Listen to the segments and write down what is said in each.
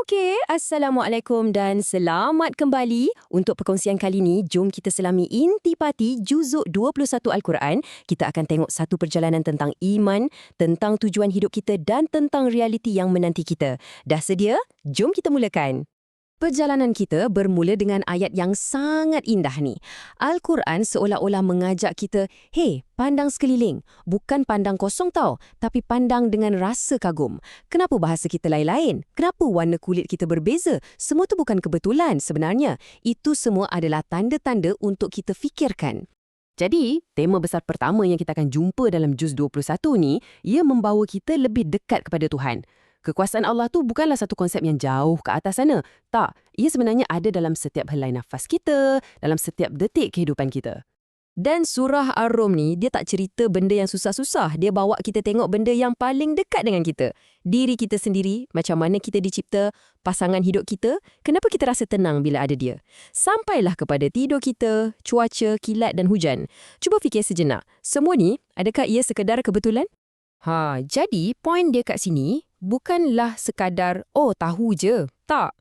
Okey, Assalamualaikum dan selamat kembali. Untuk perkongsian kali ini, jom kita selami intipati juzuk 21 Al-Quran. Kita akan tengok satu perjalanan tentang iman, tentang tujuan hidup kita dan tentang realiti yang menanti kita. Dah sedia? Jom kita mulakan. Perjalanan kita bermula dengan ayat yang sangat indah ni. Al-Quran seolah-olah mengajak kita, "Hey, pandang sekeliling. Bukan pandang kosong tau, tapi pandang dengan rasa kagum. Kenapa bahasa kita lain-lain? Kenapa warna kulit kita berbeza? Semua tu bukan kebetulan sebenarnya. Itu semua adalah tanda-tanda untuk kita fikirkan." Jadi, tema besar pertama yang kita akan jumpa dalam juz 21 ni, ia membawa kita lebih dekat kepada Tuhan. Kekuasaan Allah tu bukanlah satu konsep yang jauh ke atas sana. Tak, ia sebenarnya ada dalam setiap helai nafas kita, dalam setiap detik kehidupan kita. Dan surah Ar-Rum ni, dia tak cerita benda yang susah-susah. Dia bawa kita tengok benda yang paling dekat dengan kita. Diri kita sendiri, macam mana kita dicipta, pasangan hidup kita, kenapa kita rasa tenang bila ada dia. Sampailah kepada tidur kita, cuaca, kilat dan hujan. Cuba fikir sejenak, semua ni, adakah ia sekadar kebetulan? Jadi poin dia kat sini bukanlah sekadar, tahu je. Tak.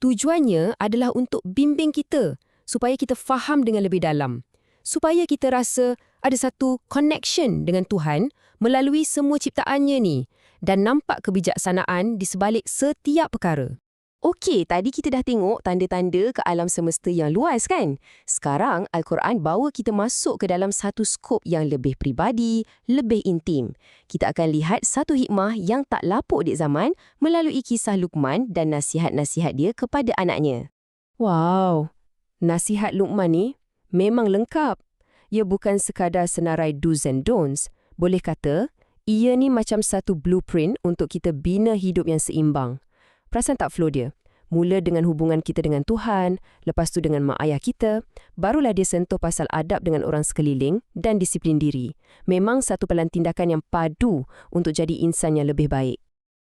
Tujuannya adalah untuk bimbing kita, supaya kita faham dengan lebih dalam. Supaya kita rasa ada satu connection dengan Tuhan melalui semua ciptaannya ni dan nampak kebijaksanaan di sebalik setiap perkara. Okey, tadi kita dah tengok tanda-tanda ke alam semesta yang luas kan? Sekarang Al-Quran bawa kita masuk ke dalam satu skop yang lebih peribadi, lebih intim. Kita akan lihat satu hikmah yang tak lapuk di zaman melalui kisah Luqman dan nasihat-nasihat dia kepada anaknya. Wow, nasihat Luqman ni memang lengkap. Ia bukan sekadar senarai do's and don'ts. Boleh kata, ia ni macam satu blueprint untuk kita bina hidup yang seimbang. Perasan tak flow dia? Mula dengan hubungan kita dengan Tuhan, lepas tu dengan mak ayah kita, barulah dia sentuh pasal adab dengan orang sekeliling dan disiplin diri. Memang satu pelan tindakan yang padu untuk jadi insan yang lebih baik.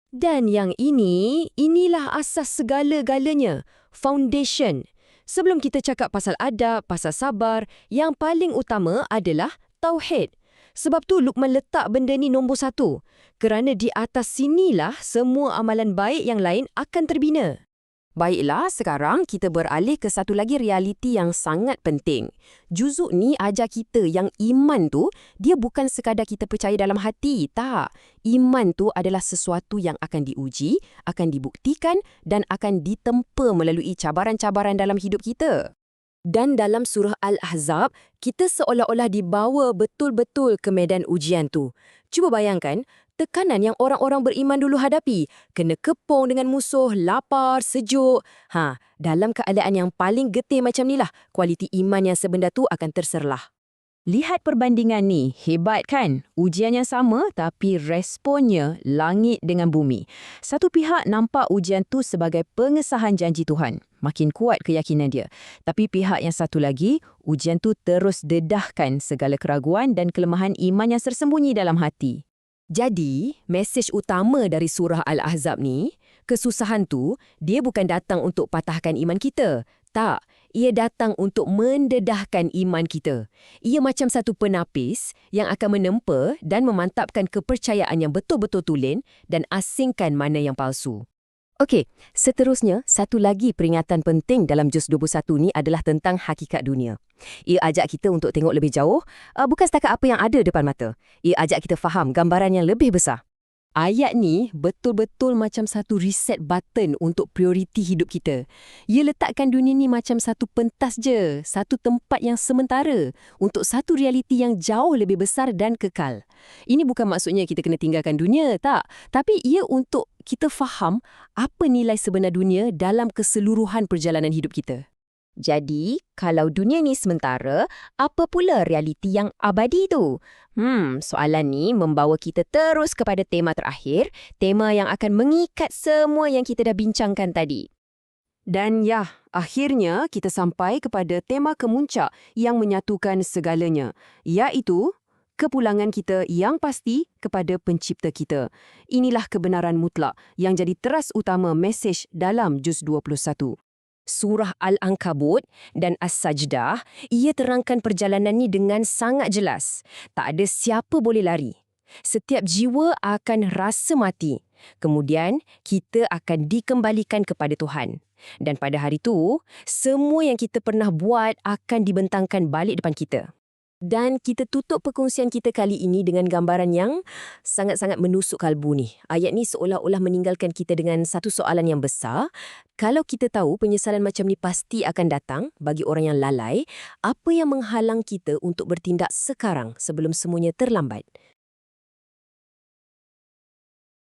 Dan yang inilah asas segala-galanya, foundation. Sebelum kita cakap pasal adab, pasal sabar, yang paling utama adalah tauhid. Sebab tu Luqman letak benda ni nombor 1. Kerana di atas sinilah semua amalan baik yang lain akan terbina. Baiklah, sekarang kita beralih ke satu lagi realiti yang sangat penting. Juzuk ni ajar kita yang iman tu, dia bukan sekadar kita percaya dalam hati, tak. Iman tu adalah sesuatu yang akan diuji, akan dibuktikan dan akan ditempa melalui cabaran-cabaran dalam hidup kita. Dan dalam surah Al-Ahzab, kita seolah-olah dibawa betul-betul ke medan ujian tu. Cuba bayangkan, tekanan yang orang-orang beriman dulu hadapi. Kena kepung dengan musuh, lapar, sejuk. Dalam keadaan yang paling getih macam ni lah, kualiti iman yang sebenar tu akan terserlah. Lihat perbandingan ni, hebat kan? Ujian yang sama tapi responnya langit dengan bumi. Satu pihak nampak ujian tu sebagai pengesahan janji Tuhan. Makin kuat keyakinan dia. Tapi pihak yang satu lagi, ujian tu terus dedahkan segala keraguan dan kelemahan iman yang tersembunyi dalam hati. Jadi, mesej utama dari surah Al-Ahzab ni, kesusahan tu, dia bukan datang untuk patahkan iman kita. Tak, ia datang untuk mendedahkan iman kita. Ia macam satu penapis yang akan menempa dan memantapkan kepercayaan yang betul-betul tulen dan asingkan mana yang palsu. Okey, seterusnya, satu lagi peringatan penting dalam juz 21 ni adalah tentang hakikat dunia. Ia ajak kita untuk tengok lebih jauh, bukan setakat apa yang ada depan mata. Ia ajak kita faham gambaran yang lebih besar. Ayat ni betul-betul macam satu reset button untuk prioriti hidup kita. Ia letakkan dunia ni macam satu pentas je, satu tempat yang sementara untuk satu realiti yang jauh lebih besar dan kekal. Ini bukan maksudnya kita kena tinggalkan dunia, tak. Tapi ia untuk kita faham apa nilai sebenar dunia dalam keseluruhan perjalanan hidup kita. Jadi, kalau dunia ni sementara, apa pula realiti yang abadi tu? Soalan ni membawa kita terus kepada tema terakhir, tema yang akan mengikat semua yang kita dah bincangkan tadi. Dan akhirnya kita sampai kepada tema kemuncak yang menyatukan segalanya, iaitu kepulangan kita yang pasti kepada pencipta kita. Inilah kebenaran mutlak yang jadi teras utama mesej dalam juz 21. Surah Al-Ankabut dan As-Sajdah, ia terangkan perjalanan ni dengan sangat jelas. Tak ada siapa boleh lari. Setiap jiwa akan rasa mati. Kemudian, kita akan dikembalikan kepada Tuhan. Dan pada hari itu, semua yang kita pernah buat akan dibentangkan balik depan kita. Dan kita tutup perkongsian kita kali ini dengan gambaran yang sangat-sangat menusuk kalbu ni. Ayat ni seolah-olah meninggalkan kita dengan satu soalan yang besar. Kalau kita tahu penyesalan macam ni pasti akan datang bagi orang yang lalai, apa yang menghalang kita untuk bertindak sekarang sebelum semuanya terlambat?